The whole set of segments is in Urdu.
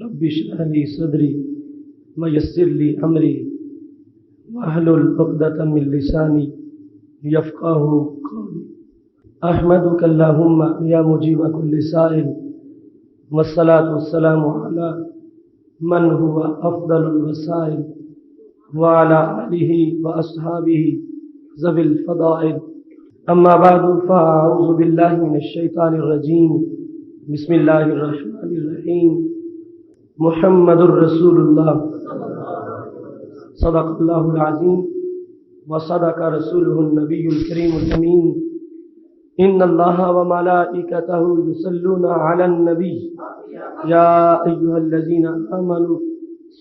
رب اشرح لي صدري ويسر لي أمري واحلل عقدة من لساني يفقهوا قولي. أحمدك اللهم يا مجيب كل سائل، والصلاة والسلام على من هو أفضل الوسائل وعلى آله وأصحابه ذوي الفضائل. أما بعد، فأعوذ بالله من الشيطان الرجيم. بسم الله الرحمن الرحيم. محمد رسول الله صدق الله العظيم وصدق رسوله النبي الكريم الأمين. إن الله وملائكته يصلون على النبي يا أيها الذين آمنوا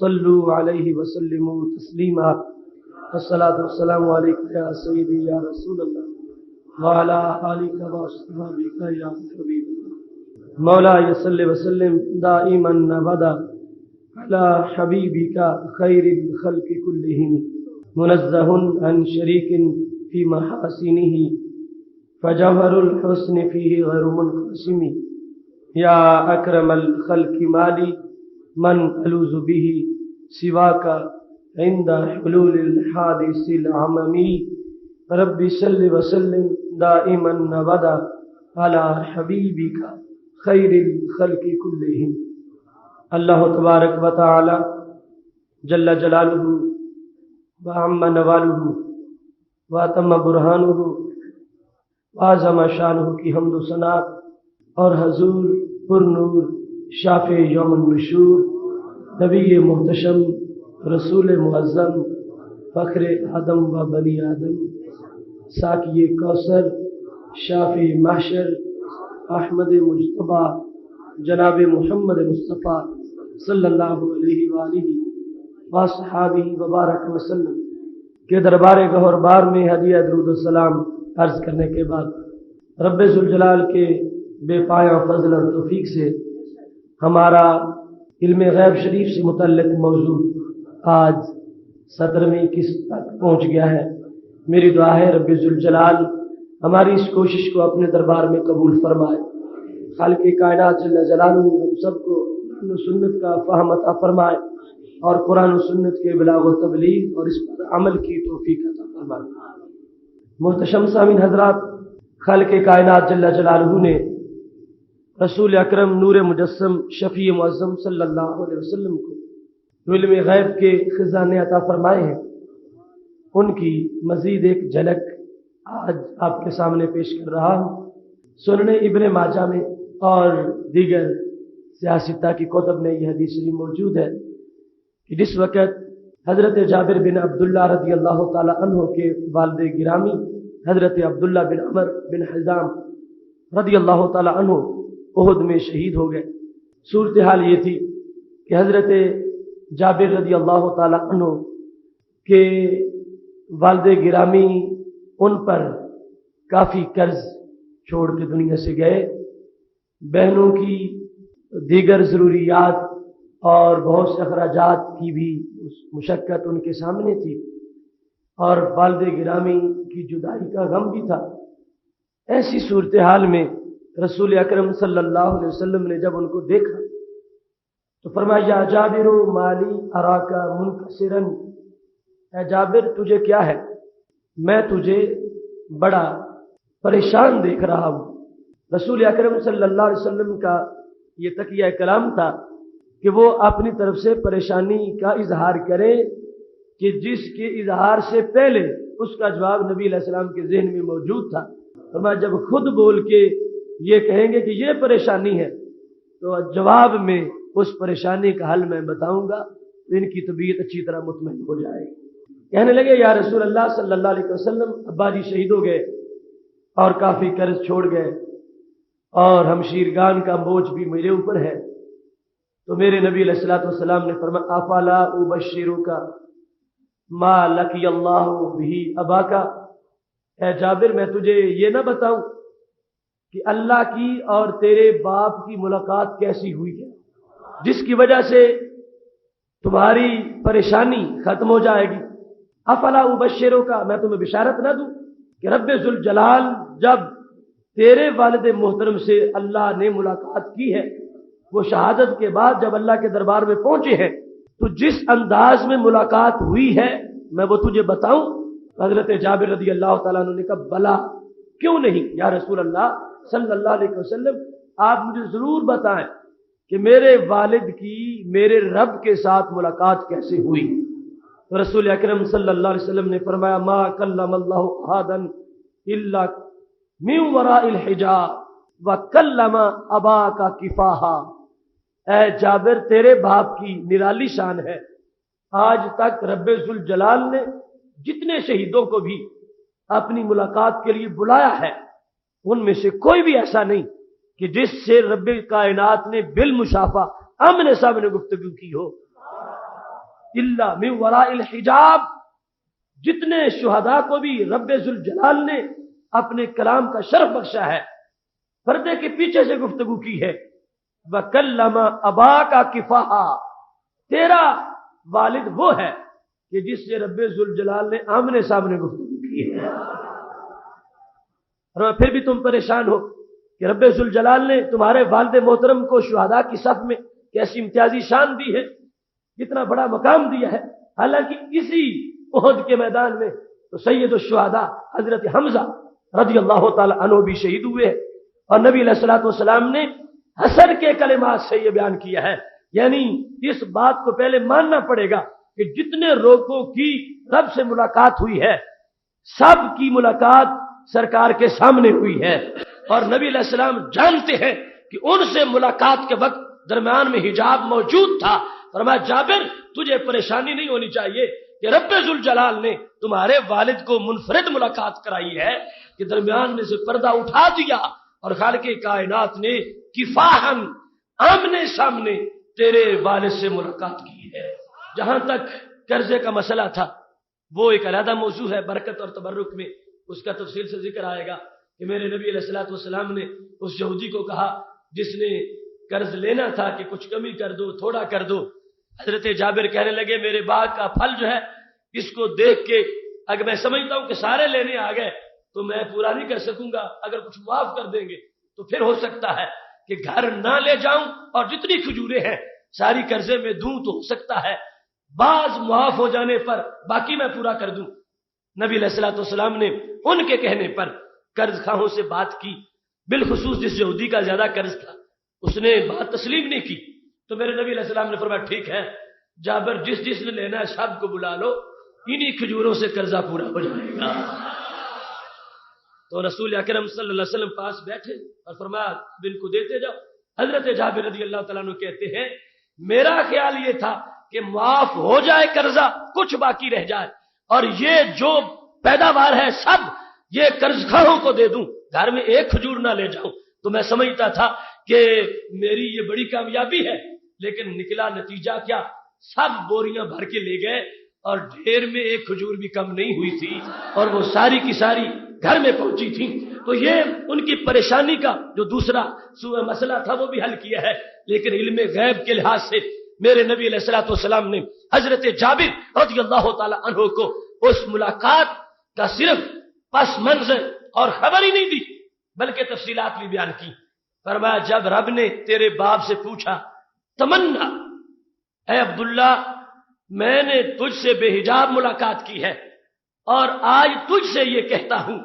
صلوا عليه وسلموا تسليما. الصلاة والسلام عليك يا سيدي يا رسول الله وعلى آلك وأصحابك يا حبيب الله. مولاي صل وسلم دائما أبدا على حبيبك خير الخلق كلهم، منزه عن شريك في محاسنه، فجوهر الحسن فيه غير منقسم. يا أكرم الخلق مالي من ألوذ به سواك عند حلول الحادث العممي. رب صل وسلم دائما أبدا على حبيبك خير الخلق كلهم. اللہ تبارک و تعالی جل جلالہ وعم نوالہ واتم برہانہ وعظم شانہ کی حمد و ثنا اور حضور پر نور شافع یوم النشور نبی محتشم رسول معظم فخر آدم و بنی آدم ساقی کوثر شافع محشر احمد مجتبیٰ جناب محمد مصطفیٰ صلی اللہ علیہ وآلہ وصحابہ وبارک وسلم کے دربار گہر بار میں ہدیہ درود السلام عرض کرنے کے بعد، رب ذوالجلال کے بے پایہ فضل اور توفیق سے ہمارا علم غیب شریف سے متعلق موضوع آج 17ویں قسط تک پہنچ گیا ہے. میری دعا ہے رب ذوالجلال ہماری اس کوشش کو اپنے دربار میں قبول فرمائے. خالق کائنات جل جلالہ ہم سب کو قرآن و سنت کا فہم عطا فرمائے اور قرآن و سنت کے بلاغ و تبلیغ اور اس پر عمل کی توفیق عطا فرمائے. محتشم سامعین حضرات، خالق کائنات جل جلالہ نے رسول اکرم نور مجسم شفیع معظم صلی اللہ علیہ وسلم کو علم غیب کے خزانے عطا فرمائے ہیں. ان کی مزید ایک جھلک آج آپ کے سامنے پیش کر رہا ہوں. سنن ابن ماجہ میں اور دیگر سیاستہ کی کتب میں یہ حدیث موجود ہے کہ جس وقت حضرت جابر بن عبداللہ رضی اللہ تعالی عنہ کے والد گرامی حضرت عبداللہ بن عمر بن حزام رضی اللہ تعالی عنہ احد میں شہید ہو گئے. صورتحال یہ تھی کہ حضرت جابر رضی اللہ تعالی عنہ کے والد گرامی ان پر کافی قرض چھوڑ کے دنیا سے گئے. بہنوں کی دیگر ضروریات اور بہت سے اخراجات کی بھی مشقت ان کے سامنے تھی اور والد گرامی کی جدائی کا غم بھی تھا. ایسی صورتحال میں رسول اکرم صلی اللہ علیہ وسلم نے جب ان کو دیکھا تو فرمایا یا جابر مالی اراکا منکسرن، اے جابر تجھے کیا ہے، میں تجھے بڑا پریشان دیکھ رہا ہوں. رسول اکرم صلی اللہ علیہ وسلم کا یہ تقیہ کلام تھا کہ وہ اپنی طرف سے پریشانی کا اظہار کریں کہ جس کے اظہار سے پہلے اس کا جواب نبی علیہ السلام کے ذہن میں موجود تھا. فرمایا جب خود بول کے یہ کہیں گے کہ یہ پریشانی ہے تو جواب میں اس پریشانی کا حل میں بتاؤں گا تو ان کی طبیعت اچھی طرح مطمئن ہو جائے گی. کہنے لگے یا رسول اللہ صلی اللہ علیہ وسلم ابا جی شہید ہو گئے اور کافی قرض چھوڑ گئے اور ہمشیرگان کا بوجھ بھی میرے اوپر ہے. تو میرے نبی علیہ الصلوۃ والسلام نے فرمایا افلا ابشرک ما لقی اللہ بہ اباک، اے جابر میں تجھے یہ نہ بتاؤں کہ اللہ کی اور تیرے باپ کی ملاقات کیسی ہوئی ہے جس کی وجہ سے تمہاری پریشانی ختم ہو جائے گی. افلا ابشرک، میں تمہیں بشارت نہ دوں کہ رب ذوالجلال جب تیرے والد محترم سے اللہ نے ملاقات کی ہے وہ شہادت کے بعد جب اللہ کے دربار میں پہنچے ہیں تو جس انداز میں ملاقات ہوئی ہے میں وہ تجھے بتاؤں؟ حضرت جابر رضی اللہ تعالیٰ عنہ نے کہا بلا، کیوں نہیں یا رسول اللہ صلی اللہ علیہ وسلم، آپ مجھے ضرور بتائیں کہ میرے والد کی میرے رب کے ساتھ ملاقات کیسے ہوئی؟ تو رسول اکرم صلی اللہ علیہ وسلم نے فرمایا ما کلم اللہ احدا الا من وراء الحجاب وکلم اباک کفاحا۔ اے جابر، تیرے باپ کی نرالی شان ہے، آج تک رب ذوالجلال نے جتنے شہیدوں کو بھی اپنی ملاقات کے لیے بلایا ہے ان میں سے کوئی بھی ایسا نہیں کہ جس سے رب کائنات نے بالمشافہ آمنے سامنے گفتگو کی ہو، الا من وراء الحجاب۔ جتنے شہداء کو بھی رب ذوالجلال نے اپنے کلام کا شرف بخشا ہے پردے کے پیچھے سے گفتگو کی ہے۔ وَكَلَّمَ أَبَاكَ كِفَاحًا، تیرا والد وہ ہے کہ جس سے رب ذوالجلال نے آمنے سامنے گفتگو کی ہے۔ اور پھر بھی تم پریشان ہو کہ رب ذوالجلال نے تمہارے والد محترم کو شہداء کی صف میں کیسی امتیازی شان دی ہے، کتنا بڑا مقام دیا ہے، حالانکہ اسی احد کے میدان میں تو سید الشہداء حضرت حمزہ رضی اللہ تعالی عنہ بھی شہید ہوئے ہیں، اور نبی علیہ الصلوۃ والسلام نے حسر کے کلمات سے یہ بیان کیا ہے، یعنی اس بات کو پہلے ماننا پڑے گا کہ جتنے لوگوں کی رب سے ملاقات ہوئی ہے سب کی ملاقات سرکار کے سامنے ہوئی ہے، اور نبی علیہ السلام جانتے ہیں کہ ان سے ملاقات کے وقت درمیان میں حجاب موجود تھا۔ فرمایا جابر، تجھے پریشانی نہیں ہونی چاہیے کہ رب ذوالجلال نے تمہارے والد کو منفرد ملاقات کرائی ہے کہ درمیان میں سے پردہ اٹھا دیا اور خالق کائنات نے کفاحاً آمنے سامنے تیرے والد سے ملاقات کی ہے۔ جہاں تک قرضے کا مسئلہ تھا وہ ایک علیحدہ موضوع ہے، برکت اور تبرک میں اس کا تفصیل سے ذکر آئے گا کہ میرے نبی علیہ الصلوۃ والسلام نے اس یہودی کو کہا جس نے قرض لینا تھا کہ کچھ کمی کر دو، تھوڑا کر دو۔ حضرت جابر کہنے لگے میرے باغ کا پھل جو ہے اس کو دیکھ کے اگر میں سمجھتا ہوں کہ سارے لینے آ گئے تو میں پورا نہیں کر سکوں گا، اگر کچھ معاف کر دیں گے تو پھر ہو سکتا ہے کہ گھر نہ لے جاؤں اور جتنی کھجوریں ہیں ساری قرضے میں دوں تو ہو سکتا ہے بعض معاف ہو جانے پر باقی میں پورا کر دوں۔ نبی علیہ الصلوۃ والسلام نے ان کے کہنے پر قرض خواہوں سے بات کی، بالخصوص جس یہودی کا زیادہ قرض تھا اس نے بات تسلیم نہیں کی، تو میرے نبی علیہ السلام نے فرمایا ٹھیک ہے جابر، جس جس نے لینا ہے سب کو بلا لو، انہی کھجوروں سے قرضہ پورا ہو جائے گا۔ تو رسول اکرم صلی اللہ علیہ وسلم پاس بیٹھے اور فرمایا اب ان کو دیتے جاؤ۔ حضرت جابر رضی اللہ تعالیٰ عنہ کہتے ہیں میرا خیال یہ تھا کہ معاف ہو جائے قرضہ، کچھ باقی رہ جائے، اور یہ جو پیداوار ہے سب یہ قرض خواہوں کو دے دوں، گھر میں ایک کھجور نہ لے جاؤں۔ تو میں سمجھتا تھا کہ میری یہ بڑی کامیابی ہے، لیکن نکلا نتیجہ کیا، سب بوریاں بھر کے لے گئے اور ڈھیر میں ایک کھجور بھی کم نہیں ہوئی تھی، اور وہ ساری کی ساری گھر میں پہنچی تھی۔ تو یہ ان کی پریشانی کا جو دوسرا مسئلہ تھا وہ بھی حل کیا ہے، لیکن علم غیب کے لحاظ سے میرے نبی علیہ الصلوۃ والسلام نے حضرت جابر رضی اللہ تعالی عنہ کو اس ملاقات کا صرف پس منظر اور خبر ہی نہیں دی بلکہ تفصیلات بھی بیان کی۔ فرمایا جب رب نے تیرے باپ سے پوچھا تمنا، اے عبداللہ میں نے تجھ سے بے حجاب ملاقات کی ہے اور آج تجھ سے یہ کہتا ہوں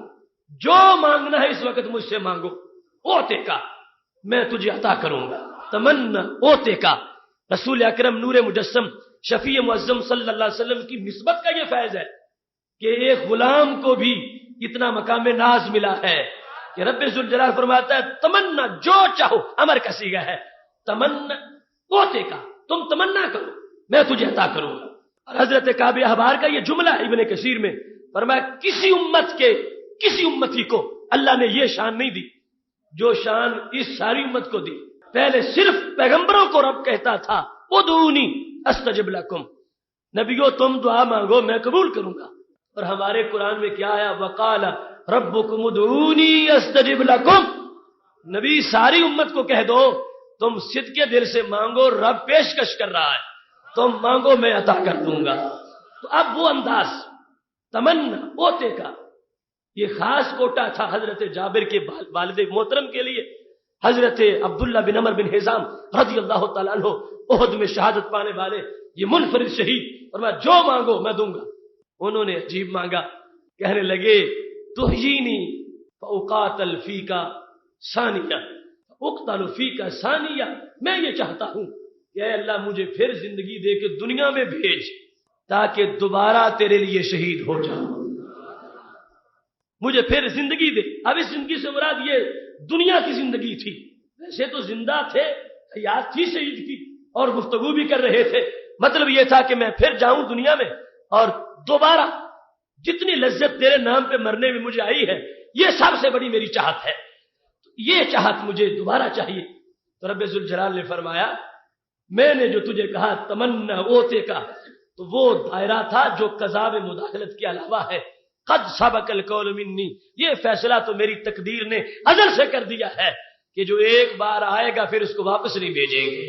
جو مانگنا ہے اس وقت مجھ سے مانگو، اوتے کا میں تجھے عطا کروں گا۔ تمنا اوتے کا، رسول اکرم نور مجسم شفیع معظم صلی اللہ علیہ وسلم کی نسبت کا یہ فیض ہے کہ ایک غلام کو بھی اتنا مقام ناز ملا ہے کہ رب ذوالجلال فرماتا ہے تمنا جو چاہو، امر کا صیغہ ہے، تمنا اوتے کا، تم تمنا کرو میں تجھے عطا کروں گا۔ اور حضرت کعب احبار کا یہ جملہ ہے ابن کثیر میں، فرمایا کسی امت کے کسی امتی کو اللہ نے یہ شان نہیں دی جو شان اس ساری امت کو دی۔ پہلے صرف پیغمبروں کو رب کہتا تھا ادعونی استجب لکم، نبیو تم دعا مانگو میں قبول کروں گا، اور ہمارے قرآن میں کیا آیا وقال ربکم ادعونی استجب لکم، نبی ساری امت کو کہہ دو تم صدقے دل سے مانگو، رب پیشکش کر رہا ہے، تم مانگو میں عطا کر دوں گا۔ تو اب وہ انداز تمنا اوتے کا یہ خاص کوٹا تھا حضرت جابر کے والد محترم کے لیے حضرت عبداللہ بن عمر بن حزام رضی اللہ تعالیٰ عنہ احد میں شہادت پانے والے، یہ منفرد شہید، اور میں جو مانگو میں دوں گا۔ انہوں نے عجیب مانگا، کہنے لگے تحیینی فاقاتل فیک ثانیہ اقتل فیک ثانیہ، میں یہ چاہتا ہوں کہ اے اللہ مجھے پھر زندگی دے کے دنیا میں بھیج تاکہ دوبارہ تیرے لیے شہید ہو جاؤں، مجھے پھر زندگی دے۔ اب اس زندگی سے مراد یہ دنیا کی زندگی تھی، ویسے تو زندہ تھے، حیات تھی شہید کی، اور گفتگو بھی کر رہے تھے، مطلب یہ تھا کہ میں پھر جاؤں دنیا میں اور دوبارہ جتنی لذت تیرے نام پہ مرنے میں مجھے آئی ہے، یہ سب سے بڑی میری چاہت ہے، یہ چاہت مجھے دوبارہ چاہیے۔ تو رب ذوالجلال نے فرمایا میں نے جو تجھے کہا تمنا اوتے کا، تو وہ دائرہ تھا جو قضاء میں مداخلت کے علاوہ ہے۔ قد سبق القول منی، یہ فیصلہ تو میری تقدیر نے ازل سے کر دیا ہے کہ جو ایک بار آئے گا پھر اس کو واپس نہیں بھیجیں گے،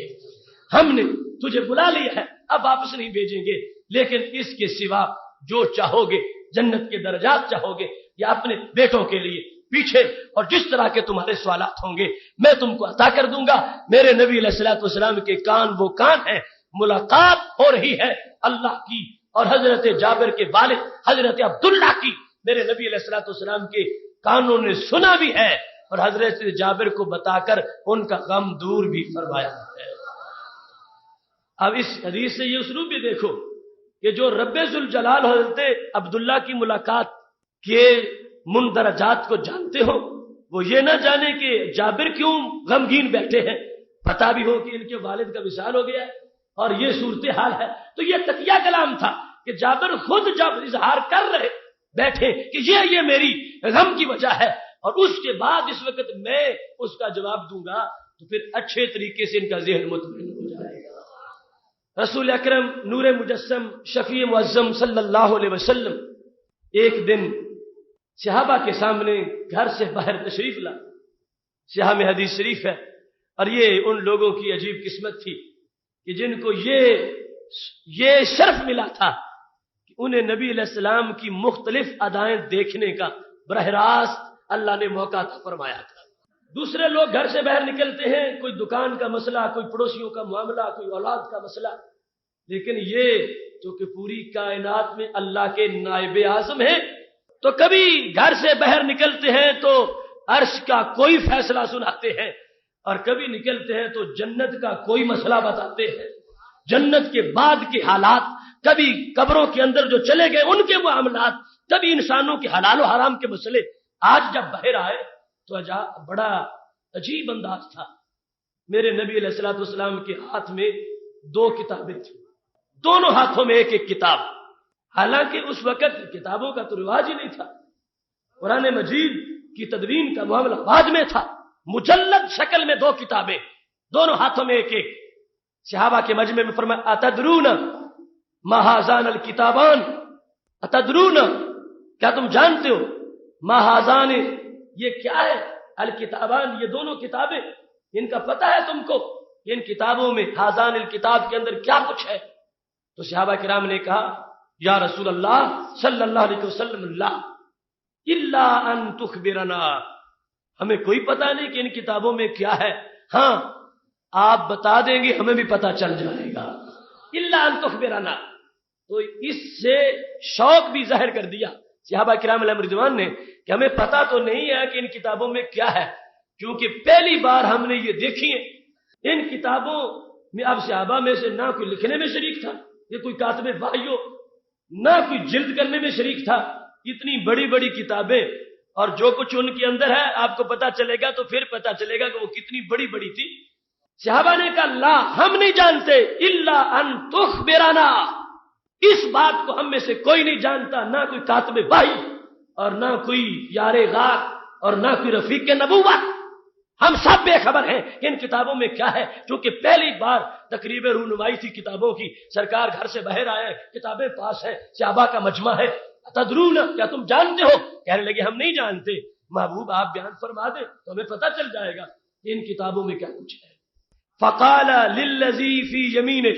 ہم نے تجھے بلا لیا ہے اب واپس نہیں بھیجیں گے، لیکن اس کے سوا جو چاہو گے، جنت کے درجات چاہو گے یا اپنے بیٹوں کے لیے پیچھے، اور جس طرح کے تمہارے سوالات ہوں گے میں تم کو عطا کر دوں گا۔ میرے نبی علیہ الصلوۃ والسلام کے کان وہ کان ہیں، ملاقات ہو رہی ہے اللہ کی اور حضرت جابر کے والد حضرت عبداللہ کی، میرے نبی علیہ الصلوۃ والسلام کے کانوں نے سنا بھی ہے اور حضرت جابر کو بتا کر ان کا غم دور بھی فرمایا ہے۔ اب اس حدیث سے یہ اسلوب بھی دیکھو کہ جو رب ذوالجلال حضرت عبداللہ کی ملاقات کے مندرجات کو جانتے ہو، وہ یہ نہ جانے کہ جابر کیوں غمگین بیٹھے ہیں، پتا بھی ہو کہ ان کے والد کا وصال ہو گیا ہے اور یہ صورتحال ہے، تو یہ تقیہ کلام تھا کہ جابر خود جب اظہار کر رہے بیٹھے کہ یہ میری غم کی وجہ ہے، اور اس کے بعد اس وقت میں اس کا جواب دوں گا تو پھر اچھے طریقے سے ان کا ذہن مطمئن ہو جائے گا۔ رسول اکرم نور مجسم شفیع معظم صلی اللہ علیہ وسلم ایک دن صحابہ کے سامنے گھر سے باہر تشریف لا، صحیح میں حدیث شریف ہے، اور یہ ان لوگوں کی عجیب قسمت تھی کہ جن کو یہ شرف ملا تھا کہ انہیں نبی علیہ السلام کی مختلف ادائیں دیکھنے کا براہ راست اللہ نے موقع عطا فرمایا تھا۔ دوسرے لوگ گھر سے باہر نکلتے ہیں، کوئی دکان کا مسئلہ، کوئی پڑوسیوں کا معاملہ، کوئی اولاد کا مسئلہ، لیکن یہ جو کہ پوری کائنات میں اللہ کے نائب اعظم ہیں، تو کبھی گھر سے باہر نکلتے ہیں تو عرش کا کوئی فیصلہ سناتے ہیں، اور کبھی نکلتے ہیں تو جنت کا کوئی مسئلہ بتاتے ہیں، جنت کے بعد کے حالات، کبھی قبروں کے اندر جو چلے گئے ان کے معاملات، کبھی انسانوں کے حلال و حرام کے مسئلے۔ آج جب باہر آئے تو بڑا عجیب انداز تھا۔ میرے نبی علیہ الصلوۃ والسلام کے ہاتھ میں 2 کتابیں تھیں، دونوں ہاتھوں میں ایک ایک کتاب، حالانکہ اس وقت کتابوں کا تو رواج ہی نہیں تھا، قرآن مجید کی تدوین کا معاملہ بعد میں تھا، مجلد شکل میں 2 کتابیں، دونوں ہاتھوں میں ایک ایک۔ صحابہ کے مجمع میں فرمایا اتدرون ما ھذان الکتابان، اتدرون کیا تم جانتے ہو، ما ھذان یہ کیا ہے، الکتابان یہ دونوں کتابیں، ان کا پتہ ہے تم کو ان کتابوں میں ھذان الکتاب کے اندر کیا کچھ ہے؟ تو صحابہ کرام نے کہا یا رسول اللہ صلی اللہ علیہ وسلم اللہ الا ان تخبرنا، ہمیں کوئی پتہ نہیں کہ ان کتابوں میں کیا ہے، ہاں آپ بتا دیں گے ہمیں بھی پتہ چل جائے گا، الا ان تخبرنا۔ تو اس سے شوق بھی ظاہر کر دیا صحابہ کرام علیہم رضوان نے کہ ہمیں پتہ تو نہیں ہے کہ ان کتابوں میں کیا ہے، کیونکہ پہلی بار ہم نے یہ دیکھی ہے۔ ان کتابوں میں اب صحابہ میں سے نہ کوئی لکھنے میں شریک تھا، یہ کوئی کاتب وحی ہو، نہ کوئی جلد کرنے میں شریک تھا، اتنی بڑی بڑی کتابیں، اور جو کچھ ان کے اندر ہے آپ کو پتا چلے گا تو پھر پتا چلے گا کہ وہ کتنی بڑی بڑی تھی۔ صحابہ نے کہا لا، ہم نہیں جانتے، الا ان تخبرنا، اس بات کو ہم میں سے کوئی نہیں جانتا، نہ کوئی کاتب وحی اور نہ کوئی یار غار اور نہ کوئی رفیق نبوت، ہم سب بے خبر ہیں کہ ان کتابوں میں کیا ہے، کیونکہ پہلی بار تقریب رونمائی تھی کتابوں کی، سرکار گھر سے باہر آئے، کتابیں پاس ہیں، صحابہ کا مجمع ہے، تدرون کیا تم جانتے ہو؟ کہنے لگے ہم نہیں جانتے، محبوب آپ بیان فرما دیں تو ہمیں پتہ چل جائے گا کہ ان کتابوں میں کیا کچھ ہے۔ فقال للذی فی یمینہ،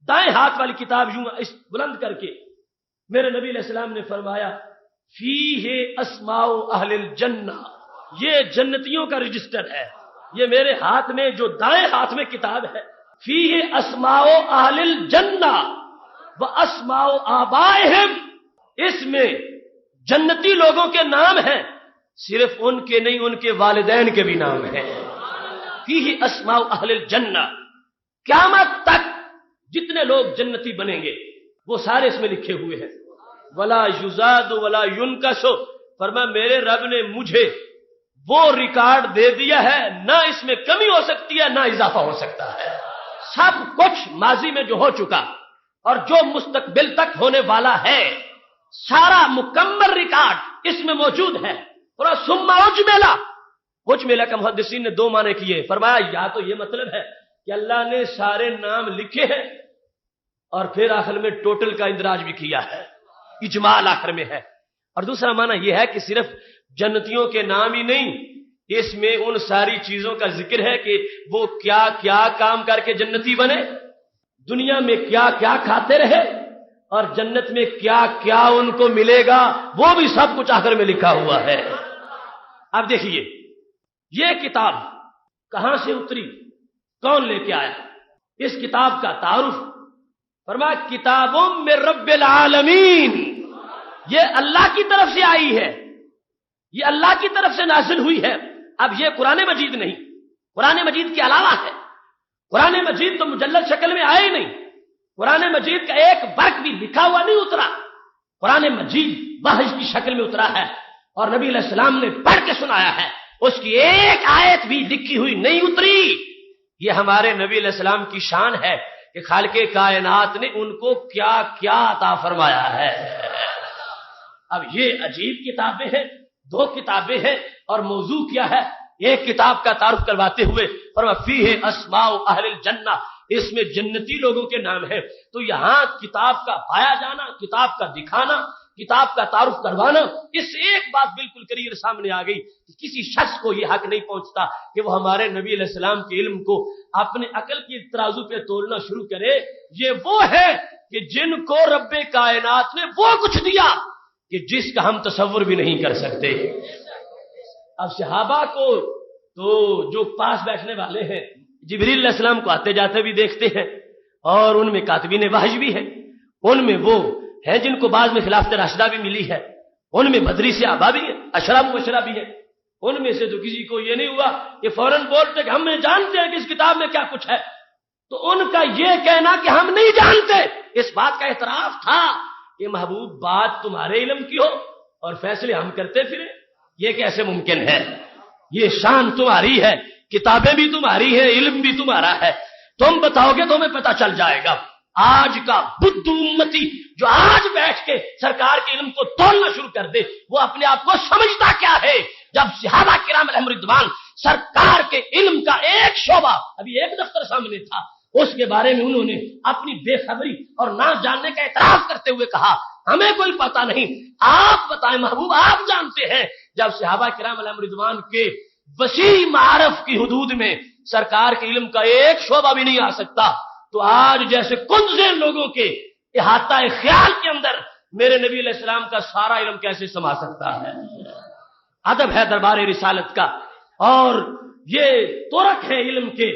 دائیں ہاتھ والی کتاب یوں بلند کر کے میرے نبی علیہ السلام نے فرمایا فیہ اسماء اہل الجنہ، یہ جنتیوں کا رجسٹر ہے، یہ میرے ہاتھ میں جو دائیں ہاتھ میں کتاب ہے، فیہ اسماء اہل الجنہ و اسماء آبائہم، اس میں جنتی لوگوں کے نام ہیں، صرف ان کے نہیں، ان کے والدین کے بھی نام ہیں۔ فیہ اسماء اہل الجنہ، قیامت تک جتنے لوگ جنتی بنیں گے وہ سارے اس میں لکھے ہوئے ہیں۔ ولا یزاد ولا ینقص، فرمایا میرے رب نے مجھے وہ ریکارڈ دے دیا ہے، نہ اس میں کمی ہو سکتی ہے نہ اضافہ ہو سکتا ہے۔ سب کچھ ماضی میں جو ہو چکا اور جو مستقبل تک ہونے والا ہے، سارا مکمل ریکارڈ اس میں موجود ہے۔ اور ثم اجملا کا محدثین نے دو معنی کیے، فرمایا یا تو یہ مطلب ہے کہ اللہ نے سارے نام لکھے ہیں اور پھر آخر میں ٹوٹل کا اندراج بھی کیا ہے، اجمال آخر میں ہے، اور دوسرا معنی یہ ہے کہ صرف جنتیوں کے نام ہی نہیں، اس میں ان ساری چیزوں کا ذکر ہے کہ وہ کیا کیا کام کر کے جنتی بنے، دنیا میں کیا کیا کھاتے رہے، اور جنت میں کیا کیا ان کو ملے گا، وہ بھی سب کچھ آخر میں لکھا ہوا ہے۔ اب دیکھیے یہ کتاب کہاں سے اتری، کون لے کے آیا، اس کتاب کا تعارف، فرمایا کتابوں میں رب العالمین، یہ اللہ کی طرف سے آئی ہے، یہ اللہ کی طرف سے نازل ہوئی ہے۔ اب یہ قرآن مجید نہیں، قرآن مجید کے علاوہ ہے، قرآن مجید تو مجلد شکل میں آئے نہیں، قرآن مجید کا ایک برق بھی لکھا ہوا نہیں اترا، قرآن مجید وحی کی شکل میں اترا ہے اور نبی علیہ السلام نے پڑھ کے سنایا ہے، اس کی ایک آیت بھی لکھی ہوئی نہیں اتری۔ یہ ہمارے نبی علیہ السلام کی شان ہے کہ خالق کائنات نے ان کو کیا کیا عطا فرمایا ہے۔ اب یہ عجیب کتابیں ہیں، دو کتابیں ہیں، اور موضوع کیا ہے، ایک کتاب کا تعارف کرواتے ہوئے فرمایا فیہ اسماء اہل الجنہ، اس میں جنتی لوگوں کے نام ہیں۔ تو یہاں کتاب کا پایا جانا، کتاب کا دکھانا، کتاب کا تعارف کروانا، اس ایک بات بالکل کلیئر سامنے آ گئی کہ کسی شخص کو یہ حق نہیں پہنچتا کہ وہ ہمارے نبی علیہ السلام کے علم کو اپنے عقل کی ترازو پہ تولنا شروع کرے۔ یہ وہ ہے کہ جن کو رب کائنات نے وہ کچھ دیا کہ جس کا ہم تصور بھی نہیں کر سکتے۔ اب صحابہ کو تو جو پاس بیٹھنے والے ہیں جبریل علیہ السلام کو آتے جاتے بھی دیکھتے ہیں، اور ان میں کاتبین وحی بھی ہے، ان میں وہ ہیں جن کو بعض میں خلافت راشدہ بھی ملی ہے، ان میں بدری صحابہ بھی ہیں، اشرا مبشرہ بھی ہے، ان میں سے تو کسی کو یہ نہیں ہوا کہ فوراً بولتے کہ ہم نہیں جانتے ہیں کہ اس کتاب میں کیا کچھ ہے، تو ان کا یہ کہنا کہ ہم نہیں جانتے، اس بات کا اعتراف تھا کہ محبوب بات تمہارے علم کی ہو اور فیصلے ہم کرتے پھریں، یہ کیسے ممکن ہے، یہ شان تمہاری ہے، کتابیں بھی تمہاری ہیں، علم بھی تمہارا ہے، تم بتاؤ گے تو ہمیں پتہ چل جائے گا۔ آج کا بدھ امتی جو آج بیٹھ کے سرکار کے علم کو تولنا شروع کر دے، وہ اپنے آپ کو سمجھتا کیا ہے؟ جب صحابہ کرام علیہم رضوان سرکار کے علم کا ایک شعبہ، ابھی ایک دفتر سامنے تھا، اس کے بارے میں انہوں نے اپنی بے خبری اور نہ جاننے کا اعتراف کرتے ہوئے کہا ہمیں کوئی پتہ نہیں، آپ بتائیں محبوب، آپ جانتے ہیں۔ جب صحابہ کرام علیہم رضوان کے وسیع معارف کی حدود میں سرکار کے علم کا ایک شعبہ بھی نہیں آ سکتا، تو آج جیسے کنزیں لوگوں کے احاطہ خیال کے اندر میرے نبی علیہ السلام کا سارا علم کیسے سما سکتا ہے؟ ادب ہے دربار رسالت کا، اور یہ ترک ہے علم کے۔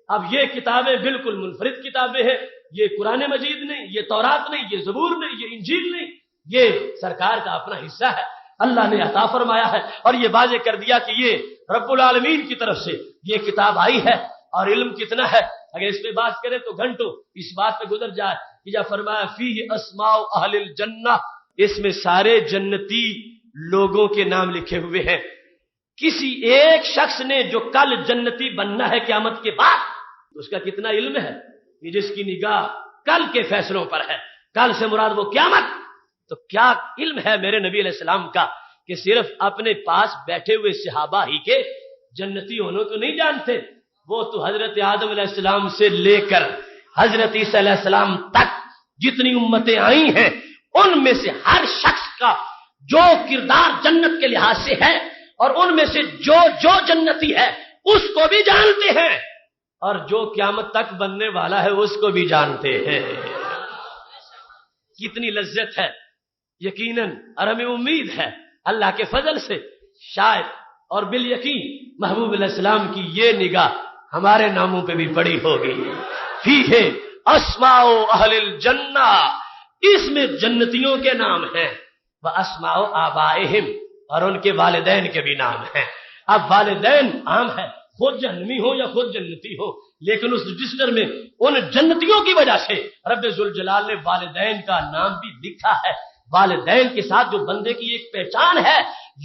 اب یہ کتابیں بالکل منفرد کتابیں ہیں، یہ قرآن مجید نہیں، یہ تورات نہیں، یہ زبور نہیں، یہ انجیل نہیں، یہ سرکار کا اپنا حصہ ہے، اللہ نے عطا فرمایا ہے، اور یہ واضح کر دیا کہ یہ رب العالمین کی طرف سے یہ کتاب آئی ہے۔ اور علم کتنا ہے، اگر اس پہ بات کریں تو گھنٹوں اس بات پہ گزر جائے کہ جب فرمایا فیہ اسماء اہل الجنہ، اس میں سارے جنتی لوگوں کے نام لکھے ہوئے ہیں۔ کسی ایک شخص نے جو کل جنتی بننا ہے قیامت کے بعد، اس کا کتنا علم ہے کہ جس کی نگاہ کل کے فیصلوں پر ہے، کل سے مراد وہ قیامت، تو کیا علم ہے میرے نبی علیہ السلام کا کہ صرف اپنے پاس بیٹھے ہوئے صحابہ ہی کے جنتی ہونے کو نہیں جانتے، وہ تو حضرت آدم علیہ السلام سے لے کر حضرت عیسیٰ علیہ السلام تک جتنی امتیں آئی ہیں، ان میں سے ہر شخص کا جو کردار جنت کے لحاظ سے ہے، اور ان میں سے جو جنتی ہے اس کو بھی جانتے ہیں، اور جو قیامت تک بننے والا ہے اس کو بھی جانتے ہیں۔ کتنی لذت ہے، یقیناً اور ہمیں امید ہے اللہ کے فضل سے شاید اور بالیقین محبوب علیہ السلام کی یہ نگاہ ہمارے ناموں پہ بھی پڑی ہوگی. فیہ اسماء اہل الجنہ، اس میں جنتیوں کے نام ہیں. واسماء آبائہم، اور ان کے والدین کے بھی نام ہیں. اب والدین عام ہے، خود جہنمی ہو یا خود جنتی ہو، لیکن اس رجسٹر میں ان جنتیوں کی وجہ سے رب ذوالجلال نے والدین کا نام بھی لکھا ہے. والدین کے ساتھ جو بندے کی ایک پہچان ہے،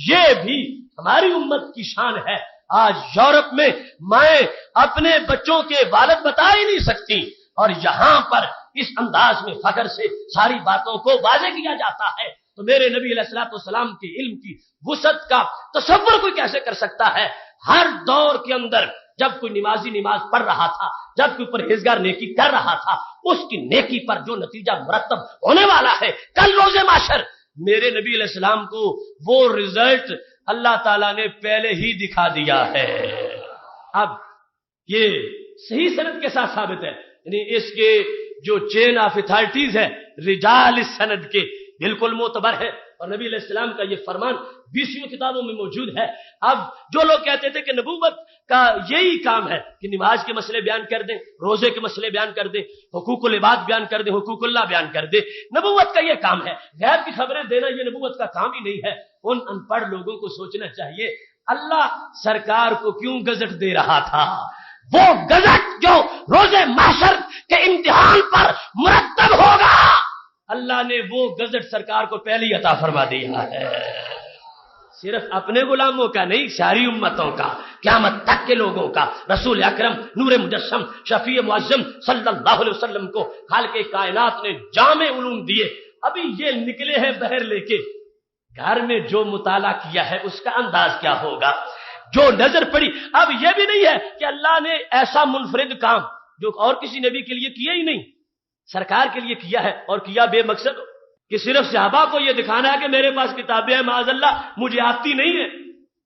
یہ بھی ہماری امت کی شان ہے. آج یورپ میں مائیں اپنے بچوں کے والد بتا ہی نہیں سکتی، اور یہاں پر اس انداز میں فخر سے ساری باتوں کو واضح کیا جاتا ہے. تو میرے نبی علیہ الصلوۃ والسلام کے علم کی وسعت کا تصور کوئی کیسے کر سکتا ہے؟ ہر دور کے اندر جب کوئی نمازی نماز پڑھ رہا تھا، جب کوئی پرہیزگار نیکی کر رہا تھا، اس کی نیکی پر جو نتیجہ مرتب ہونے والا ہے کل روز محشر، میرے نبی علیہ السلام کو وہ رزلٹ اللہ تعالیٰ نے پہلے ہی دکھا دیا ہے. اب یہ صحیح سند کے ساتھ ثابت ہے، یعنی اس کے جو چین آف اتھارٹیز ہے رجال اس سند کے بالکل معتبر ہے، اور نبی علیہ السلام کا یہ فرمان 20 کتابوں میں موجود ہے. اب جو لوگ کہتے تھے کہ نبوت کا یہی کام ہے کہ نماز کے مسئلے بیان کر دیں، روزے کے مسئلے بیان کر دیں، حقوق العباد بیان کر دیں، حقوق اللہ بیان کر دیں، نبوت کا یہ کام ہے، غیب کی خبریں دینا یہ نبوت کا کام ہی نہیں ہے. ان ان پڑھ لوگوں کو سوچنا چاہیے اللہ سرکار کو کیوں گزٹ دے رہا تھا. وہ گزٹ جو روز محشر کے امتحان پر مرتب ہوگا، اللہ نے وہ گزٹ سرکار کو پہلے ہی عطا فرما دیا ہے. صرف اپنے غلاموں کا نہیں، ساری امتوں کا، قیامت تک کے لوگوں کا. رسول اکرم نور مجسم شفیع معظم صلی اللہ علیہ وسلم کو خالق کائنات نے جامع علوم دیے. ابھی یہ نکلے ہیں بہر لے کے، گھر میں جو مطالعہ کیا ہے اس کا انداز کیا ہوگا، جو نظر پڑی. اب یہ بھی نہیں ہے کہ اللہ نے ایسا منفرد کام جو اور کسی نبی کے لیے کیا ہی نہیں، سرکار کے لیے کیا ہے، اور کیا بے مقصد کہ صرف صحابہ کو یہ دکھانا ہے کہ میرے پاس کتابیں ہیں، معاذ اللہ مجھے آتی نہیں ہے.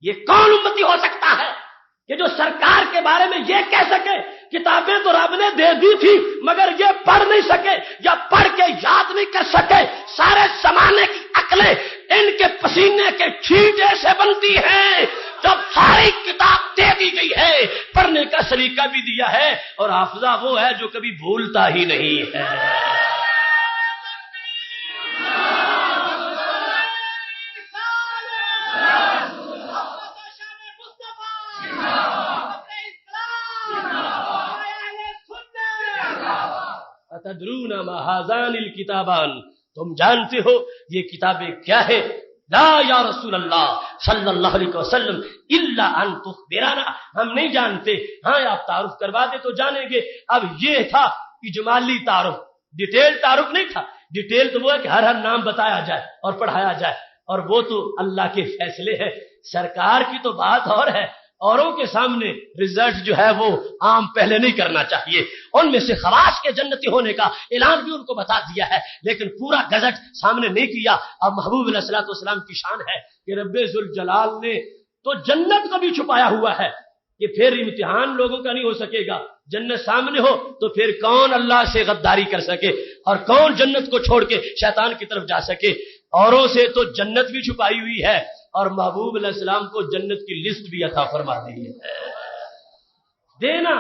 یہ کون امتی ہو سکتا ہے کہ جو سرکار کے بارے میں یہ کہہ سکے کتابیں تو رب نے دے دی تھی مگر یہ پڑھ نہیں سکے یا پڑھ کے یاد نہیں کر سکے. سارے زمانے کی عقلیں ان کے پسینے کے چھینٹے سے بنتی ہیں. جب ساری کتاب دے دی گئی ہے، پڑھنے کا سلیقہ بھی دیا ہے، اور حافظہ وہ ہے جو کبھی بھولتا ہی نہیں ہے. تدرون ما هذان الکتابان، تم جانتے ہو یہ کتابیں کیا ہے؟ لا یا رسول اللہ صلی اللہ علیہ وسلم الا ان تخبرنا، ہم نہیں جانتے، ہاں آپ تعارف کروا دے تو جانیں گے. اب یہ تھا اجمالی تعارف، ڈیٹیل تعارف نہیں تھا. ڈیٹیل تو وہ ہے کہ ہر ہر نام بتایا جائے اور پڑھایا جائے، اور وہ تو اللہ کے فیصلے ہیں. سرکار کی تو بات اور ہے، اوروں کے سامنے رزلٹ جو ہے وہ عام پہلے نہیں کرنا چاہیے. ان میں سے خواص کے جنتی ہونے کا اعلان بھی ان کو بتا دیا ہے، لیکن پورا گزٹ سامنے نہیں کیا. اب محبوب علیہ الصلوۃ والسلام کی شان ہے کہ رب ذوالجلال نے تو جنت کو بھی چھپایا ہوا ہے کہ پھر امتحان لوگوں کا نہیں ہو سکے گا. جنت سامنے ہو تو پھر کون اللہ سے غداری کر سکے، اور کون جنت کو چھوڑ کے شیطان کی طرف جا سکے. اوروں سے تو جنت بھی چھپائی ہوئی ہے، اور محبوب علیہ السلام کو جنت کی لسٹ بھی عطا فرما دی ہے. دینا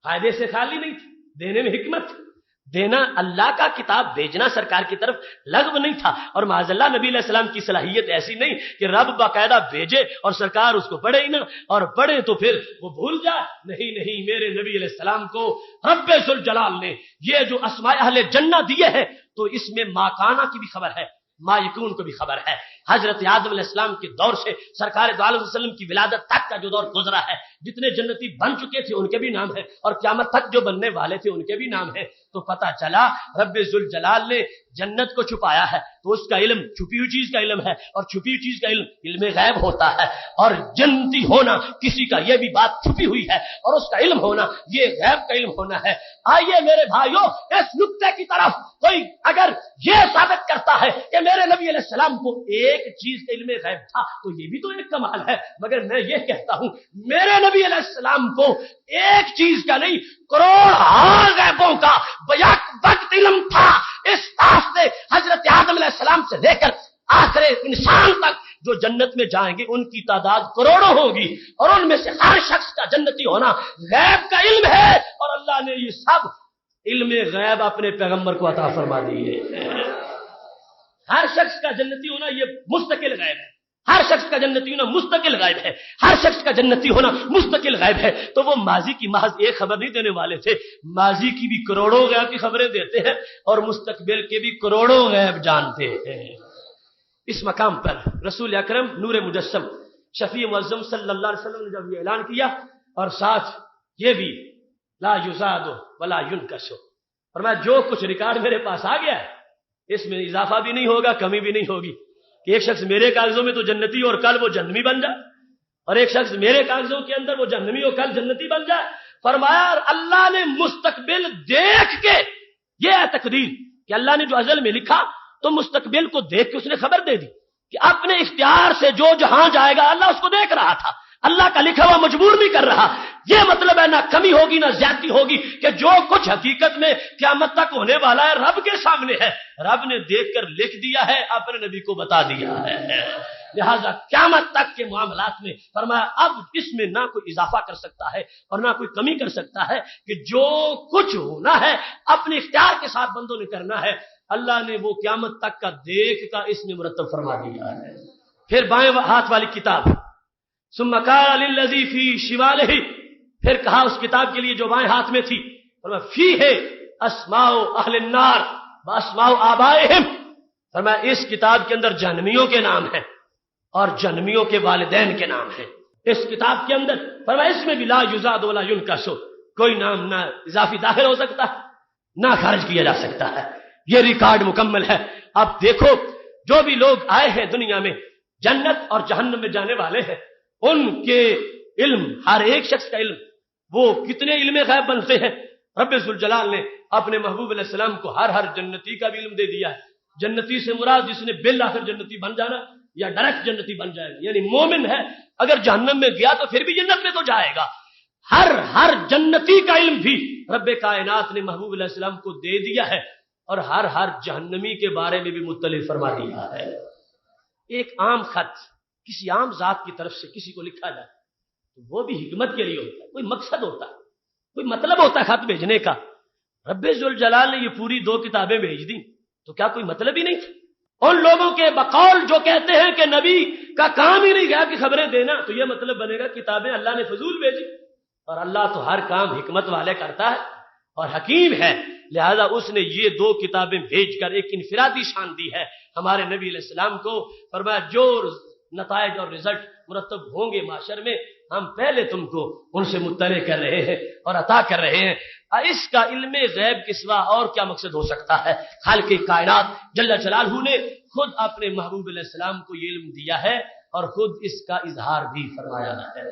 فائدے سے خالی نہیں تھا، دینے میں حکمت تھی. دینا اللہ کا کتاب بھیجنا سرکار کی طرف لغو نہیں تھا. اور معاذ اللہ نبی علیہ السلام کی صلاحیت ایسی نہیں کہ رب باقاعدہ بھیجے اور سرکار اس کو پڑھے ہی نہ، اور پڑھے تو پھر وہ بھول جائے. نہیں نہیں، میرے نبی علیہ السلام کو رب ذوالجلال نے یہ جو اسماء اہل جنہ دیے ہیں تو اس میں ما کانا کی بھی خبر ہے، ما یکون کو بھی خبر ہے. حضرت آدم علیہ السلام کے دور سے سرکار دو عالم وسلم کی ولادت تک کا جو دور گزرا ہے، جتنے جنتی بن چکے تھے ان کے بھی نام ہے، اور قیامت تک جو بننے والے تھے ان کے بھی نام ہے. تو پتہ چلا رب ذوالجلال نے جنت کو چھپایا ہے، تو اس کا علم چھپی ہوئی چیز کا علم ہے، اور چھپی ہوئی چیز کا علم علم غیب ہوتا ہے. اور جنتی ہونا کسی کا یہ بھی بات چھپی ہوئی ہے، اور اس کا علم ہونا یہ غیب کا علم ہونا ہے. آئیے میرے بھائیوں، اس نقطے کی طرف کوئی اگر یہ ثابت کرتا ہے کہ میرے نبی علیہ السلام کو ایک چیز کا علم غیب تھا تو یہ بھی تو ایک کمال ہے. مگر میں یہ کہتا ہوں میرے نبی علیہ السلام کو ایک چیز کا نہیں، کروڑ غیبوں کا بیک وقت علم تھا. اس واسطے حضرت آدم علیہ السلام سے لے کر آخر انسان تک جو جنت میں جائیں گے ان کی تعداد کروڑوں ہوگی، اور ان میں سے ہر شخص کا جنتی ہونا غیب کا علم ہے، اور اللہ نے یہ سب علم غیب اپنے پیغمبر کو عطا فرما دی ہے۔ ہر شخص کا جنتی ہونا یہ مستقل غیب ہے، ہر شخص کا جنتی ہونا مستقل غیب ہے، ہر شخص کا جنتی ہونا مستقل غیب ہے۔ تو وہ ماضی کی محض ایک خبر نہیں دینے والے تھے، ماضی کی بھی کروڑوں غیب کی خبریں دیتے ہیں اور مستقبل کے بھی کروڑوں غیب جانتے ہیں۔ اس مقام پر رسول اکرم نور مجسم شفیع معظم صلی اللہ علیہ وسلم نے جب یہ اعلان کیا، اور ساتھ یہ بھی لا یزاد ولا ینقص، فرمایا جو کچھ ریکارڈ میرے پاس آ گیا ہے اس میں اضافہ بھی نہیں ہوگا، کمی بھی نہیں ہوگی، کہ ایک شخص میرے کاغذوں میں تو جنتی اور کل وہ جہنمی بن جائے، اور ایک شخص میرے کاغذوں کے اندر وہ جہنمی اور کل جنتی بن جائے۔ فرمایا اللہ نے مستقبل دیکھ کے، یہ ہے تقدیر کہ اللہ نے جو ازل میں لکھا تو مستقبل کو دیکھ کے اس نے خبر دے دی کہ اپنے اختیار سے جو جہاں جائے گا اللہ اس کو دیکھ رہا تھا، اللہ کا لکھا ہوا مجبور نہیں کر رہا۔ یہ مطلب ہے نہ کمی ہوگی نہ زیادتی ہوگی، کہ جو کچھ حقیقت میں قیامت تک ہونے والا ہے رب کے سامنے ہے، رب نے دیکھ کر لکھ دیا ہے، اپنے نبی کو بتا دیا ہے۔ لہذا قیامت تک کے معاملات میں فرمایا اب اس میں نہ کوئی اضافہ کر سکتا ہے اور نہ کوئی کمی کر سکتا ہے، کہ جو کچھ ہونا ہے اپنے اختیار کے ساتھ بندوں نے کرنا ہے، اللہ نے وہ قیامت تک کا دیکھ کا اس میں مرتب فرما دیا ہے۔ پھر بائیں ہاتھ والی کتاب، ثم قال للذی فی شمالہ، پھر کہا اس کتاب کے لیے جو بائیں ہاتھ میں تھی، فرمایا فیہ اسماء اہل النار واسماء آبائہم، فرمایا اس کتاب کے اندر جہنمیوں کے نام ہیں اور جہنمیوں کے والدین کے نام ہیں۔ اس کتاب کے اندر فرمایا اس میں بھی لا یزاد ولا ینقص، کوئی نام نہ اضافی داخل ہو سکتا نہ خارج کیا جا سکتا ہے، یہ ریکارڈ مکمل ہے۔ اب دیکھو جو بھی لوگ آئے ہیں دنیا میں جنت اور جہنم میں جانے والے ہیں، ان کے علم، ہر ایک شخص کا علم، وہ کتنے علم غیب بنتے ہیں۔ رب ذوالجلال نے اپنے محبوب علیہ السلام کو ہر جنتی کا بھی علم دے دیا ہے۔ جنتی سے مراد جس نے بالآخر جنتی بن جانا یا ڈائریکٹ جنتی بن جائے گا، یعنی مومن ہے اگر جہنم میں گیا تو پھر بھی جنت میں تو جائے گا۔ ہر جنتی کا علم بھی رب کائنات نے محبوب علیہ السلام کو دے دیا ہے، اور ہر جہنمی کے بارے میں بھی مطلع فرما دیا ہے۔ ایک عام خط کسی عام ذات کی طرف سے کسی کو لکھا جائے تو وہ بھی حکمت کے لیے ہوتا ہے، کوئی مقصد ہوتا ہے، کوئی مطلب ہوتا ہے خط بھیجنے کا۔ رب ذوالجلال نے یہ پوری 2 کتابیں بھیج دی تو کیا کوئی مطلب ہی نہیں تھا؟ ان لوگوں کے بقول جو کہتے ہیں کہ نبی کا کام ہی نہیں غیب کی خبریں دینا، تو یہ مطلب بنے گا کتابیں اللہ نے فضول بھیجی، اور اللہ تو ہر کام حکمت والے کرتا ہے اور حکیم ہے، لہذا اس نے یہ 2 کتابیں بھیج کر ایک انفرادی شان دی ہے ہمارے نبی علیہ السلام کو۔ فرمایا جو نتائج اور رزلٹ مرتب ہوں گے معاشر میں، ہم پہلے تم کو ان سے مطلع کر رہے ہیں اور عطا کر رہے ہیں۔ اس کا علم غیب کے سوا اور کیا مقصد ہو سکتا ہے؟ خالق کائنات جل جلالہ نے خود اپنے محبوب علیہ السلام کو یہ علم دیا ہے اور خود اس کا اظہار بھی فرمایا ہے۔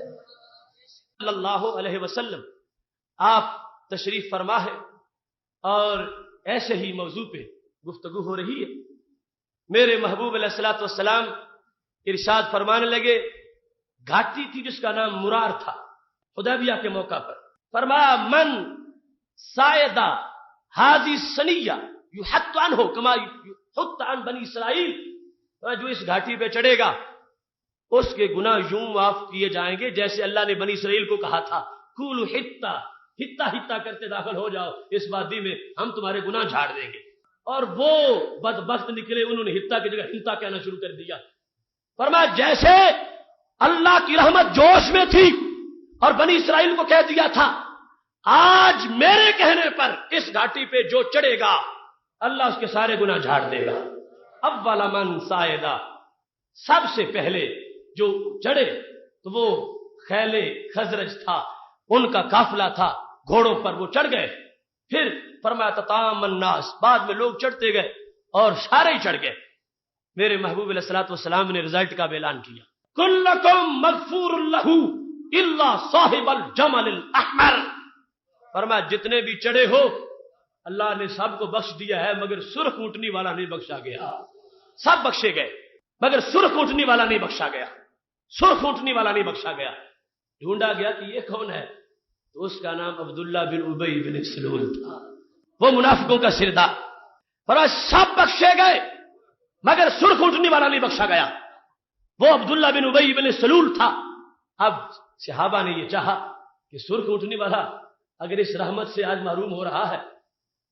صلی اللہ علیہ وسلم آپ تشریف فرما ہے اور ایسے ہی موضوع پہ گفتگو ہو رہی ہے۔ میرے محبوب علیہ الصلوۃ والسلام ارشاد فرمانے لگے، گھاٹی تھی جس کا نام مرار تھا، حدیبیہ کے موقع پر، فرمایا من سائدہ ہذی سنیہ یحط عنہ کما یحط عن بنی اسرائیل، جو اس گھاٹی پہ چڑھے گا اس کے گناہ یوں معاف کیے جائیں گے جیسے اللہ نے بنی اسرائیل کو کہا تھا قولوا ہتا کرتے داخل ہو جاؤ اس وادی میں، ہم تمہارے گناہ جھاڑ دیں گے۔ اور وہ بدبخت نکلے، انہوں نے ہتا کی جگہ ہنتا کہنا شروع کر دیا۔ فرمایا جیسے اللہ کی رحمت جوش میں تھی اور بنی اسرائیل کو کہہ دیا تھا، آج میرے کہنے پر اس گھاٹی پہ جو چڑھے گا اللہ اس کے سارے گناہ جھاڑ دے گا۔ اول من سائدہ، سب سے پہلے جو چڑھے تو وہ خیل خزرج تھا، ان کا قافلہ تھا، گھوڑوں پر وہ چڑھ گئے۔ پھر فرمایا تطام الناس، بعد میں لوگ چڑھتے گئے اور سارے ہی چڑھ گئے۔ میرے محبوب علیہ الصلوۃ والسلام نے رزلٹ کا اعلان کیا، کلکم مغفور لہ الا صاحب الجمل الاحمر، فرمایا جتنے بھی چڑھے ہو اللہ نے سب کو بخش دیا ہے مگر سرخ اونٹنی والا نہیں بخشا گیا۔ سب بخشے گئے مگر سرخ اونٹنی والا نہیں بخشا گیا، سرخ اونٹنی والا نہیں بخشا گیا۔ ڈھونڈا گیا کہ یہ کون ہے، تو اس کا نام عبداللہ بن ابی بن سلول تھا، وہ منافقوں کا سردار۔ فرمایا سب بخشے گئے مگر سرخ اونٹنی والا نہیں بخشا گیا۔ وہ عبداللہ بن ابی بن سلول تھا. اب صحابہ نے یہ چاہا کہ سرخ اٹھنے والا اگر اس رحمت سے آج محروم ہو رہا ہے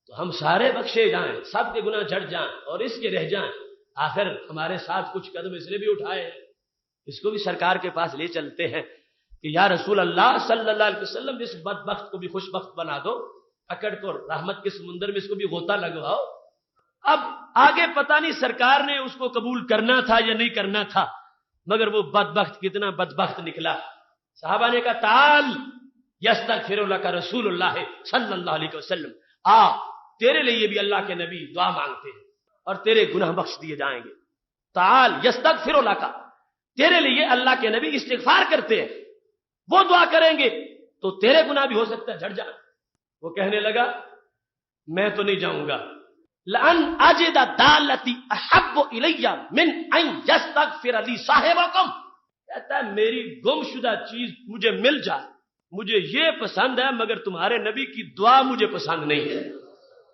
تو ہم سارے بخشے جائیں, سب کے گناہ جھڑ جائیں اور اس کے رہ جائیں, آخر ہمارے ساتھ کچھ قدم اس نے بھی اٹھائے, اس کو بھی سرکار کے پاس لے چلتے ہیں کہ یا رسول اللہ صلی اللہ علیہ وسلم اس بدبخت کو بھی خوش بخت بنا دو, پکڑ کر رحمت کے سمندر میں اس کو بھی غوطہ لگواؤ. اب آگے پتہ نہیں سرکار نے اس کو قبول کرنا تھا یا نہیں کرنا تھا, مگر وہ بدبخت کتنا بدبخت نکلا. صحابہ نے کہا تعال یستغفر لک رسول اللہ صلی اللہ علیہ وسلم, تیرے لیے بھی اللہ کے نبی دعا مانگتے ہیں اور تیرے گناہ بخش دیے جائیں گے. تعال یستغفر لک, تیرے لیے اللہ کے نبی استغفار کرتے ہیں, وہ دعا کریں گے تو تیرے گناہ بھی ہو سکتا ہے جھڑ جائیں. وہ کہنے لگا میں تو نہیں جاؤں گا. لأن أجد دالتي أحب إلي من أن يستغفر لي صاحبكم, کہتا ہے میری گم شدہ چیز مجھے مل جائے, مجھے یہ پسند ہے, مگر تمہارے نبی کی دعا مجھے پسند نہیں ہے.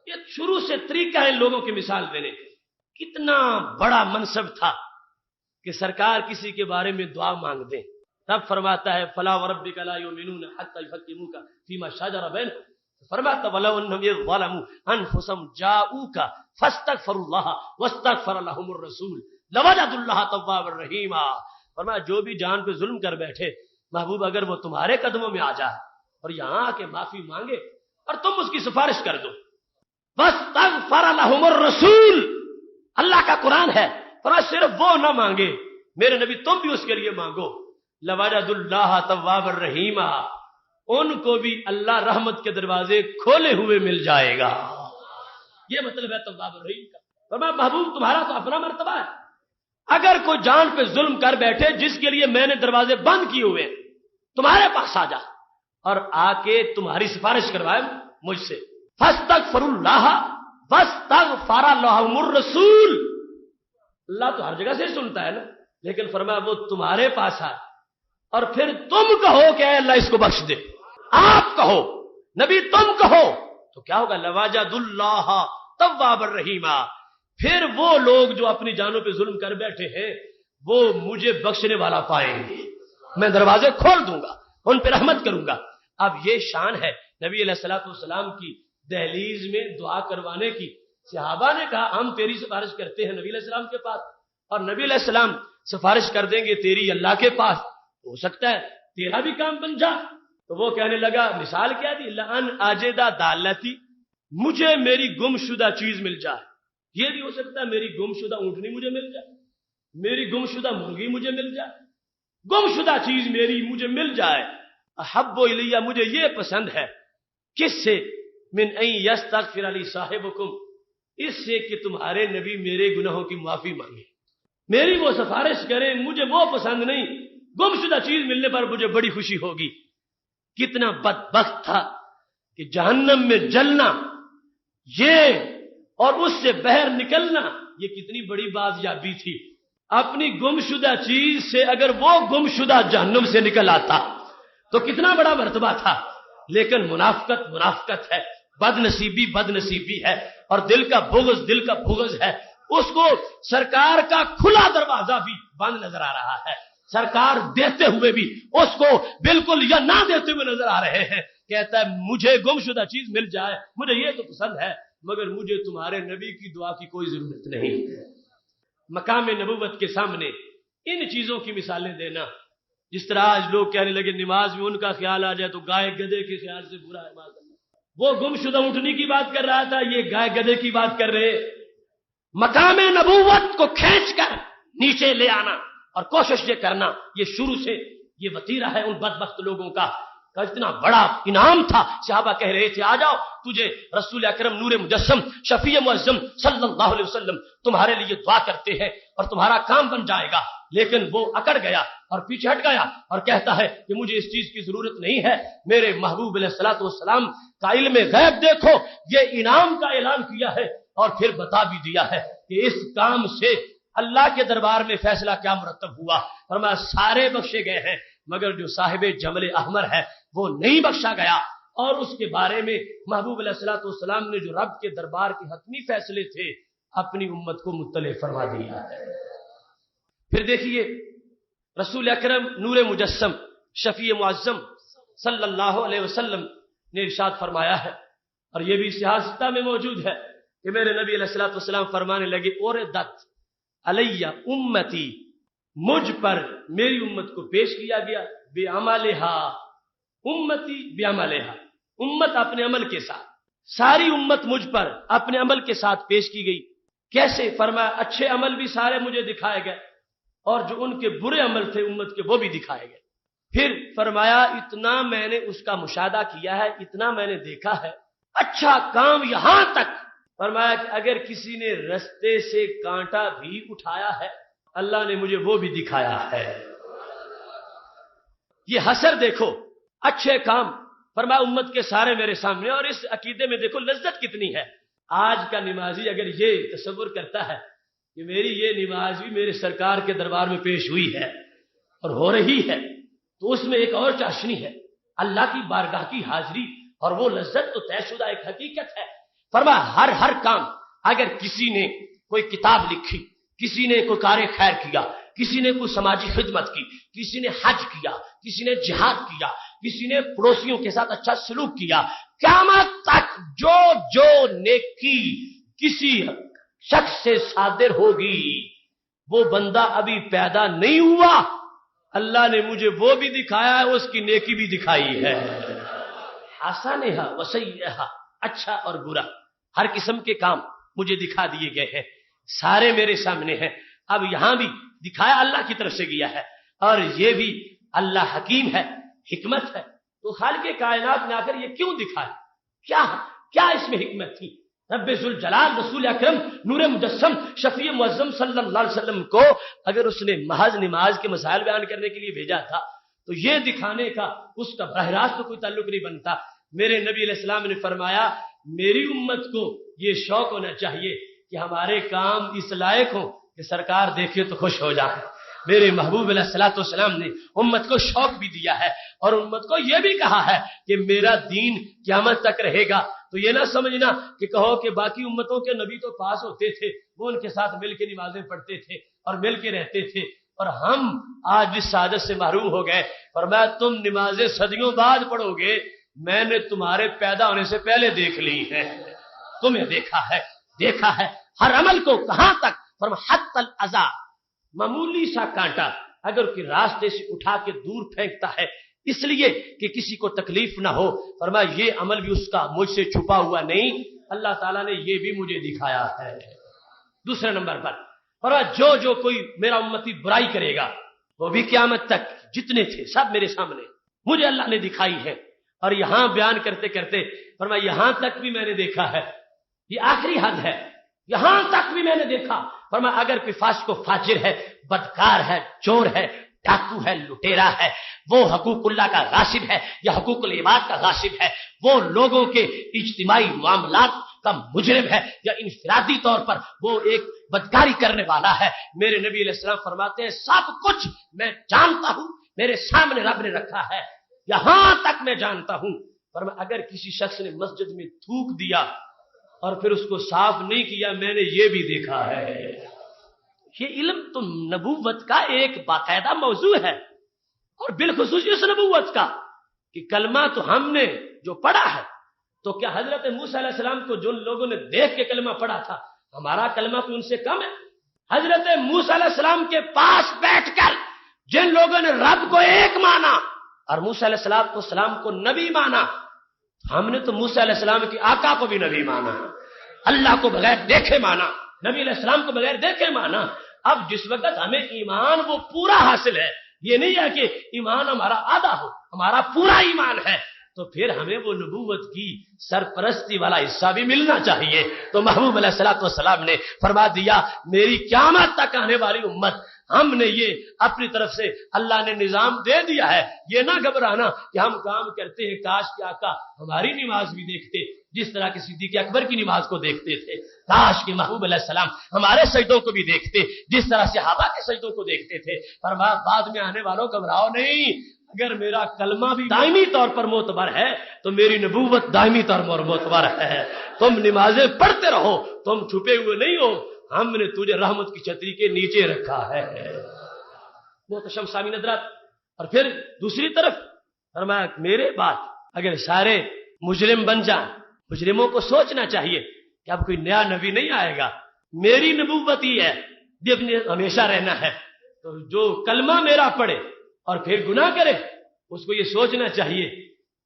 یہ شروع سے طریقہ ہے لوگوں کی مثال دینے. کتنا بڑا منصب تھا کہ سرکار کسی کے بارے میں دعا مانگ دیں. تب فرماتا ہے فلا وربک لا یؤمنون حتی یحکموک فیما شجر بینہم, فرماتا ولو انہم یظلموا انفسهم جاؤوک فاستغفروا اللہ واستغفر لهم الرسول لوجدوا اللہ توابا رحیما. فرمایا جو بھی جان پہ ظلم کر بیٹھے محبوب اگر وہ تمہارے قدموں میں آ جائے اور یہاں آ کے معافی مانگے اور تم اس کی سفارش کر دو, واستغفر لهم الرسول, اللہ کا قرآن ہے, فرمایا صرف وہ نہ مانگے میرے نبی تم بھی اس کے لیے مانگو, لوجدوا اللہ توابا رحیما, ان کو بھی اللہ رحمت کے دروازے کھولے ہوئے مل جائے گا. یہ مطلب ہے تواب الرحیم کا. فرمایا محبوب تمہارا تو اپنا مرتبہ ہے, اگر کوئی جان پہ ظلم کر بیٹھے جس کے لیے میں نے دروازے بند کیے ہوئے تمہارے پاس آ جا اور آ کے تمہاری سفارش کروائے مجھ سے, فاستغفر اللہ واستغفر لهم الرسول. اللہ تو ہر جگہ سے سنتا ہے نا, لیکن فرمایا وہ تمہارے پاس آئے اور پھر تم کہو کہ اے اللہ اس کو بخش دے, آپ کہو نبی تم کہو تو کیا ہوگا, لواجد اللہ تواب الرحیما. پھر وہ لوگ جو اپنی جانوں پہ ظلم کر بیٹھے ہیں وہ مجھے بخشنے والا پائیں گے, میں دروازے کھول دوں گا, ان پہ رحمت کروں گا. اب یہ شان ہے نبی علیہ الصلوۃ والسلام کی دہلیز میں دعا کروانے کی. صحابہ نے کہا ہم تیری سفارش کرتے ہیں نبی علیہ السلام کے پاس, اور نبی علیہ السلام سفارش کر دیں گے تیری اللہ کے پاس, ہو سکتا ہے تیرا بھی کام بن جا. تو وہ کہنے لگا مثال کیا دی, لأن أجد دالتی, مجھے میری گم شدہ چیز مل جائے. یہ بھی ہو سکتا ہے میری گم شدہ اونٹنی مجھے مل جائے, میری گم شدہ مرغی مجھے مل جائے, گم شدہ چیز میری مجھے مل جائے. احب الیہ, مجھے یہ پسند ہے, کس سے, من ان یستغفر لی صاحبکم, اس سے کہ تمہارے نبی میرے گناہوں کی معافی مانگے, میری وہ سفارش کریں, مجھے وہ پسند نہیں, گم شدہ چیز ملنے پر مجھے بڑی خوشی ہوگی. کتنا بدبخت تھا کہ جہنم میں جلنا یہ اور اس سے باہر نکلنا یہ کتنی بڑی بازیابی تھی. اپنی گم شدہ چیز سے اگر وہ گم شدہ جہنم سے نکل آتا تو کتنا بڑا مرتبہ تھا. لیکن منافقت منافقت ہے, بد نصیبی بد نصیبی ہے, اور دل کا بغض ہے. اس کو سرکار کا کھلا دروازہ بھی بند نظر آ رہا ہے, سرکار دیتے ہوئے بھی اس کو بالکل یا نہ دیتے ہوئے نظر آ رہے ہیں. کہتا ہے مجھے گم شدہ چیز مل جائے, مجھے یہ تو پسند ہے, مگر مجھے تمہارے نبی کی دعا کی کوئی ضرورت نہیں. مقام نبوت کے سامنے ان چیزوں کی مثالیں دینا, جس طرح آج لوگ کہنے لگے نماز میں ان کا خیال آ جائے تو گائے گدھے کے خیال سے برا ہے. وہ گم شدہ اونٹنی کی بات کر رہا تھا, یہ گائے گدھے کی بات کر رہے. مقام نبوت کو کھینچ کر نیچے لے آنا اور کوشش یہ کرنا, یہ شروع سے یہ وتیرہ ہے ان بدبخت لوگوں کا. اتنا بڑا انعام تھا, صحابہ کہہ رہے تھے آ جاؤ تجھے رسول اکرم نور مجسم شفیع معظم صلی اللہ علیہ وسلم تمہارے لیے دعا کرتے ہیں اور تمہارا کام بن جائے گا. لیکن وہ اکڑ گیا اور پیچھے ہٹ گیا اور کہتا ہے کہ مجھے اس چیز کی ضرورت نہیں ہے. میرے محبوب علیہ الصلوۃ والسلام کا علم غیب دیکھو, یہ انعام کا اعلان کیا ہے اور پھر بتا بھی دیا ہے کہ اس کام سے اللہ کے دربار میں فیصلہ کیا مرتب ہوا. فرمایا سارے بخشے گئے ہیں مگر جو صاحب جمل احمر ہے وہ نہیں بخشا گیا. اور اس کے بارے میں محبوب علیہ الصلوۃ والسلام نے جو رب کے دربار کے حتمی فیصلے تھے اپنی امت کو مطلع فرما دیا ہے. پھر دیکھیے رسول اکرم نور مجسم شفیع معظم صلی اللہ علیہ وسلم نے ارشاد فرمایا ہے، اور یہ بھی صحیح میں موجود ہے کہ میرے نبی علیہ الصلوۃ والسلام فرمانے لگے، اوردت علیہ امتی، مجھ پر میری امت کو پیش کیا گیا، بعملہا، امتی بعملہا، امت اپنے عمل کے ساتھ، ساری امت مجھ پر اپنے عمل کے ساتھ پیش کی گئی۔ کیسے؟ فرمایا اچھے عمل بھی سارے مجھے دکھائے گئے، اور جو ان کے برے عمل تھے امت کے وہ بھی دکھائے گئے۔ پھر فرمایا اتنا میں نے اس کا مشاہدہ کیا ہے، اتنا میں نے دیکھا ہے، اچھا کام یہاں تک فرمایا کہ اگر کسی نے رستے سے کانٹا بھی اٹھایا ہے اللہ نے مجھے وہ بھی دکھایا ہے۔ یہ حسر دیکھو، اچھے کام فرمایا امت کے سارے میرے سامنے، اور اس عقیدے میں دیکھو لذت کتنی ہے۔ آج کا نمازی اگر یہ تصور کرتا ہے کہ میری یہ نماز بھی میرے سرکار کے دربار میں پیش ہوئی ہے اور ہو رہی ہے، تو اس میں ایک اور چاشنی ہے، اللہ کی بارگاہ کی حاضری، اور وہ لذت تو طے شدہ ایک حقیقت ہے۔ فرمایا ہر کام، اگر کسی نے کوئی کتاب لکھی، کسی نے کوئی کار خیر کیا، کسی نے کوئی سماجی خدمت کی، کسی نے حج کیا، کسی نے جہاد کیا، کسی نے پڑوسیوں کے ساتھ اچھا سلوک کیا، قیامت تک جو نیکی کسی شخص سے صادر ہوگی وہ بندہ ابھی پیدا نہیں ہوا، اللہ نے مجھے وہ بھی دکھایا ہے، اس کی نیکی بھی دکھائی ہے۔ حسنہا وسیئہا، اچھا اور برا، ہر قسم کے کام مجھے دکھا دیے گئے ہیں، سارے میرے سامنے ہیں۔ اب یہاں بھی دکھایا اللہ کی طرف سے گیا ہے، اور یہ بھی اللہ حکیم ہے، حکمت ہے۔ تو خالق کائنات نے آ کر یہ کیوں دکھایا؟ کیا اس میں حکمت تھی؟ رب ذوالجلال رسول اکرم نور مجسم شفیع معظم صلی اللہ علیہ وسلم کو اگر اس نے محض نماز کے مسائل بیان کرنے کے لیے بھیجا تھا تو یہ دکھانے کا اس کا براہ راست تو کوئی تعلق نہیں بنتا۔ میرے نبی علیہ السلام نے فرمایا میری امت کو یہ شوق ہونا چاہیے کہ ہمارے کام اس لائق ہوں کہ سرکار دیکھے تو خوش ہو جائے۔ میرے محبوب علیہ الصلوۃ والسلام نے امت کو شوق بھی دیا ہے، اور امت کو یہ بھی کہا ہے کہ میرا دین قیامت تک رہے گا۔ تو یہ نہ سمجھنا کہ کہو کہ باقی امتوں کے نبی تو پاس ہوتے تھے، وہ ان کے ساتھ مل کے نمازیں پڑھتے تھے اور مل کے رہتے تھے، اور ہم آج اس سعادت سے محروم ہو گئے۔ فرمایا تم نمازیں صدیوں بعد پڑھو گے، میں نے تمہارے پیدا ہونے سے پہلے دیکھ لی ہے، تمہیں دیکھا ہے ہر عمل کو کہاں تک؟ فرمایا حتی الاذى، معمولی سا کانٹا اگر کہ راستے سے اٹھا کے دور پھینکتا ہے اس لیے کہ کسی کو تکلیف نہ ہو، فرمایا یہ عمل بھی اس کا مجھ سے چھپا ہوا نہیں، اللہ تعالیٰ نے یہ بھی مجھے دکھایا ہے۔ دوسرے نمبر پر فرمایا جو کوئی میرا امتی برائی کرے گا وہ بھی قیامت تک جتنے تھے سب میرے سامنے مجھے اللہ نے دکھائی ہے۔ اور یہاں بیان کرتے کرتے فرمایا یہاں تک بھی میں نے دیکھا ہے، یہ آخری حد ہے، یہاں تک بھی میں نے دیکھا۔ فرمایا اگر کوئی فاسق و فاجر ہے، بدکار ہے، چور ہے، ڈاکو ہے، لٹیرا ہے، وہ حقوق اللہ کا غاصب ہے یا حقوق العباد کا غاصب ہے، وہ لوگوں کے اجتماعی معاملات کا مجرم ہے یا انفرادی طور پر وہ ایک بدکاری کرنے والا ہے، میرے نبی علیہ السلام فرماتے ہیں سب کچھ میں جانتا ہوں، میرے سامنے رب نے رکھا ہے، یہاں تک میں جانتا ہوں۔ فرمایا اگر کسی شخص نے مسجد میں تھوک دیا اور پھر اس کو صاف نہیں کیا میں نے یہ بھی دیکھا ہے۔ یہ علم تو نبوت کا ایک باقاعدہ موضوع ہے، اور بالخصوص اس نبوت کا کہ کلمہ تو ہم نے جو پڑھا ہے، تو کیا حضرت موسیٰ علیہ السلام کو جن لوگوں نے دیکھ کے کلمہ پڑھا تھا ہمارا کلمہ کوئی ان سے کم ہے؟ حضرت موسیٰ علیہ السلام کے پاس بیٹھ کر جن لوگوں نے رب کو ایک مانا اور موسیٰ علیہ السلام کو نبی مانا، ہم نے تو موسیٰ علیہ السلام کی آقا کو بھی نبی مانا، اللہ کو بغیر دیکھے مانا، نبی علیہ السلام کو بغیر دیکھے مانا۔ اب جس وقت ہمیں ایمان وہ پورا حاصل ہے، یہ نہیں ہے کہ ایمان ہمارا آدھا ہو، ہمارا پورا ایمان ہے، تو پھر ہمیں وہ نبوت کی سرپرستی والا حصہ بھی ملنا چاہیے۔ تو محبوب علیہ الصلوۃ والسلام نے فرما دیا میری قیامت تک آنے والی امت، ہم نے یہ اپنی طرف سے اللہ نے نظام دے دیا ہے، یہ نہ گھبرانا کہ ہم کام کرتے ہیں کاش کہ آقا ہماری نماز بھی دیکھتے جس طرح کہ صدیق اکبر کی نماز کو دیکھتے تھے، کاش کہ محبوب علیہ السلام ہمارے سجدوں کو بھی دیکھتے جس طرح صحابہ کے سجدوں کو دیکھتے تھے۔ فرمایا بعد میں آنے والوں گھبراؤ نہیں، اگر میرا کلمہ بھی دائمی طور پر معتبر ہے تو میری نبوت دائمی طور پر معتبر ہے۔ تم نمازیں پڑھتے رہو، تم چھپے ہوئے نہیں ہو، ہم نے تجھے رحمت کی چھتری کے نیچے رکھا ہے۔ محتشم سامعین حضرات، اور پھر دوسری طرف فرمایا میرے بعد اگر سارے مجرم بن جائیں، مجرموں کو سوچنا چاہیے کہ اب کوئی نیا نبی نہیں آئے گا، میری نبوت ہی ہے، جب نے ہمیشہ رہنا ہے، تو جو کلمہ میرا پڑھے اور پھر گناہ کرے اس کو یہ سوچنا چاہیے،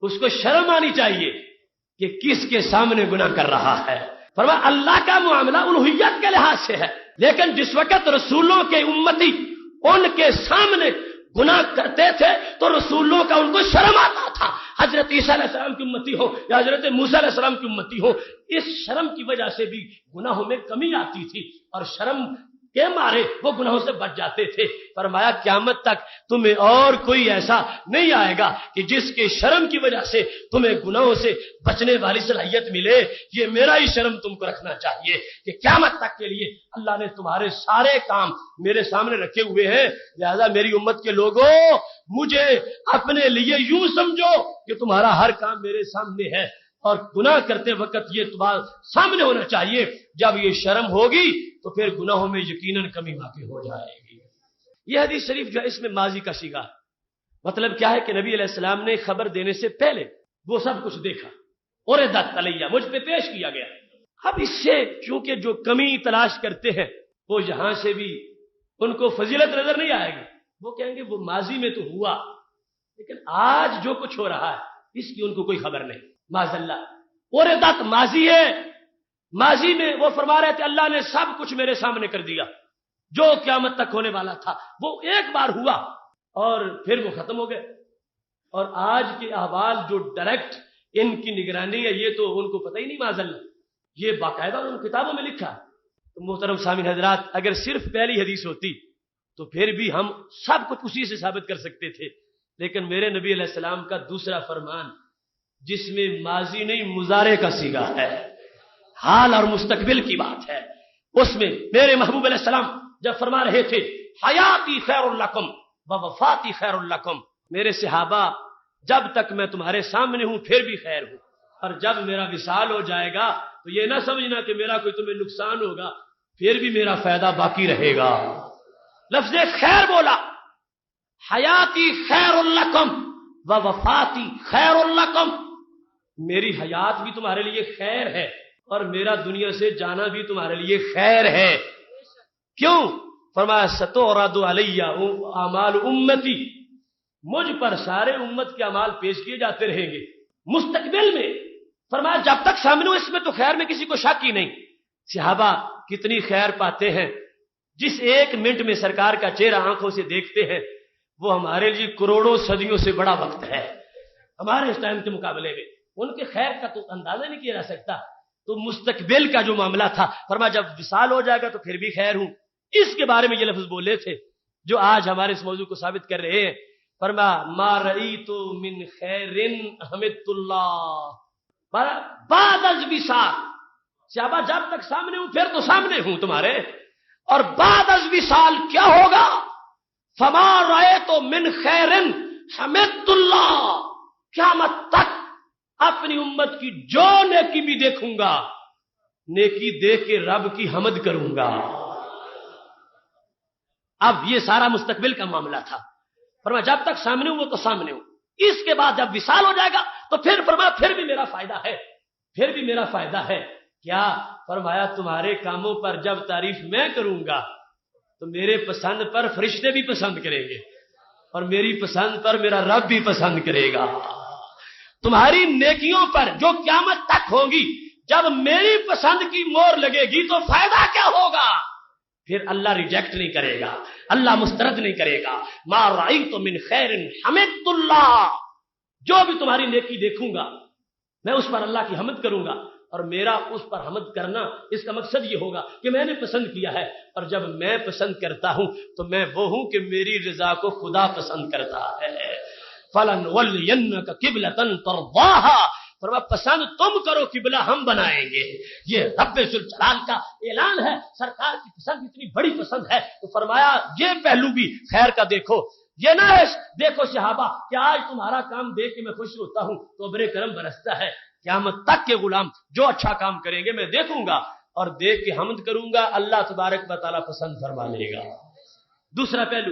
اس کو شرم آنی چاہیے کہ کس کے سامنے گناہ کر رہا ہے۔ فرمایا اللہ کا معاملہ الوہیت کے لحاظ سے ہے، لیکن جس وقت رسولوں کے امتی ان کے سامنے گناہ کرتے تھے تو رسولوں کا ان کو شرم آتا تھا۔ حضرت عیسیٰ علیہ السلام کی امتی ہو یا حضرت موسیٰ علیہ السلام کی امتی ہو، اس شرم کی وجہ سے بھی گناہوں میں کمی آتی تھی اور شرم کے مارے وہ گناہوں سے بچ جاتے تھے۔ فرمایا قیامت تک تمہیں اور کوئی ایسا نہیں آئے گا کہ جس کے شرم کی وجہ سے تمہیں گناہوں سے بچنے والی صلاحیت ملے۔ یہ میرا ہی شرم تم کو رکھنا چاہیے کہ قیامت تک کے لیے اللہ نے تمہارے سارے کام میرے سامنے رکھے ہوئے ہیں، لہذا میری امت کے لوگوں مجھے اپنے لیے یوں سمجھو کہ تمہارا ہر کام میرے سامنے ہے، اور گناہ کرتے وقت یہ تمہارے سامنے ہونا چاہیے۔ جب یہ شرم ہوگی تو پھر گناہوں میں یقیناً کمی واقع ہو جائے گی۔ یہ حدیث شریف جو ہے اس میں ماضی کا صیغہ، مطلب کیا ہے کہ نبی علیہ السلام نے خبر دینے سے پہلے وہ سب کچھ دیکھا اور عدت علیہ مجھ پہ پیش کیا گیا۔ اب اس سے چونکہ جو کمی تلاش کرتے ہیں وہ یہاں سے بھی ان کو فضیلت نظر نہیں آئے گی، وہ کہیں گے وہ ماضی میں تو ہوا، لیکن آج جو کچھ ہو رہا ہے اس کی ان کو کوئی خبر نہیں۔ معاذ اللہ، اور عدت ماضی ہے، ماضی میں وہ فرما رہے تھے اللہ نے سب کچھ میرے سامنے کر دیا، جو قیامت تک ہونے والا تھا وہ ایک بار ہوا اور پھر وہ ختم ہو گئے۔ اور آج کے احوال جو ڈائریکٹ ان کی نگرانی ہے یہ تو ان کو پتہ ہی نہیں، معاذ اللہ، یہ باقاعدہ ان کتابوں میں لکھا ہے۔ تو محترم سامعین حضرات، اگر صرف پہلی حدیث ہوتی تو پھر بھی ہم سب کچھ اسی سے ثابت کر سکتے تھے، لیکن میرے نبی علیہ السلام کا دوسرا فرمان جس میں ماضی نہیں مضارع کا صیغہ ہے، حال اور مستقبل کی بات ہے، اس میں میرے محبوب علیہ السلام جب فرما رہے تھے حیاتی خیر لکم و وفاتی خیر لکم، میرے صحابہ جب تک میں تمہارے سامنے ہوں پھر بھی خیر ہوں، اور جب میرا وصال ہو جائے گا تو یہ نہ سمجھنا کہ میرا کوئی تمہیں نقصان ہوگا، پھر بھی میرا فائدہ باقی رہے گا۔ لفظ خیر بولا، حیاتی خیر لکم و وفاتی خیر لکم، میری حیات بھی تمہارے لیے خیر ہے اور میرا دنیا سے جانا بھی تمہارے لیے خیر ہے۔ کیوں؟ فرمایا ستعرض علی اعمال امتی، مجھ پر سارے امت کے اعمال پیش کیے جاتے رہیں گے مستقبل میں۔ فرمایا جب تک سامنے ہو اس میں تو خیر میں کسی کو شک ہی نہیں۔ صحابہ کتنی خیر پاتے ہیں، جس ایک منٹ میں سرکار کا چہرہ آنکھوں سے دیکھتے ہیں وہ ہمارے لیے کروڑوں صدیوں سے بڑا وقت ہے ہمارے اس ٹائم کے مقابلے میں، ان کے خیر کا تو اندازہ نہیں کیا جا سکتا۔ تو مستقبل کا جو معاملہ تھا، فرمایا جب وصال ہو جائے گا تو پھر بھی خیر ہوں، اس کے بارے میں یہ لفظ بولے تھے جو آج ہمارے اس موضوع کو ثابت کر رہے ہیں۔ فرمایا ما رأیت من خیر حمدت اللہ بعد از وصال، صحابہ جب تک سامنے ہوں پھر تو سامنے ہوں تمہارے، اور بعد از وصال کیا ہوگا؟ فما رأیت من خیر حمدت اللہ، قیامت تک اپنی امت کی جو نیکی بھی دیکھوں گا، نیکی دیکھ کے رب کی حمد کروں گا۔ اب یہ سارا مستقبل کا معاملہ تھا، فرمایا جب تک سامنے ہوں وہ تو سامنے ہوں، اس کے بعد جب وصال ہو جائے گا تو پھر فرمایا پھر بھی میرا فائدہ ہے، پھر بھی میرا فائدہ ہے۔ کیا؟ فرمایا تمہارے کاموں پر جب تعریف میں کروں گا تو میرے پسند پر فرشتے بھی پسند کریں گے اور میری پسند پر میرا رب بھی پسند کرے گا۔ تمہاری نیکیوں پر جو قیامت تک ہوگی جب میری پسند کی مور لگے گی تو فائدہ کیا ہوگا؟ پھر اللہ ریجیکٹ نہیں کرے گا، اللہ مسترد نہیں کرے گا۔ ما رأیت من خیر حمدت اللہ، جو بھی تمہاری نیکی دیکھوں گا میں اس پر اللہ کی حمد کروں گا، اور میرا اس پر حمد کرنا اس کا مقصد یہ ہوگا کہ میں نے پسند کیا ہے، اور جب میں پسند کرتا ہوں تو میں وہ ہوں کہ میری رضا کو خدا پسند کرتا ہے۔ فَلَنُوَلِّيَنَّكَ قِبْلَةً تَرْضَاهَا، فرمایا پسند تم کرو، قبلہ ہم بنائیں گے۔ یہ رب ذوالجلال کا اعلان ہے، سرکار کی پسند اتنی بڑی پسند ہے، تو فرمایا یہ پہلو بھی خیر کا دیکھو، یہ نہ ہے دیکھو صحابہ کہ آج تمہارا کام دیکھ کے میں خوش ہوتا ہوں تو ابر کرم برستا ہے، قیامت تک کے غلام جو اچھا کام کریں گے میں دیکھوں گا اور دیکھ کے حمد کروں گا، اللہ تبارک و تعالیٰ پسند فرما لے گا۔ دوسرا پہلو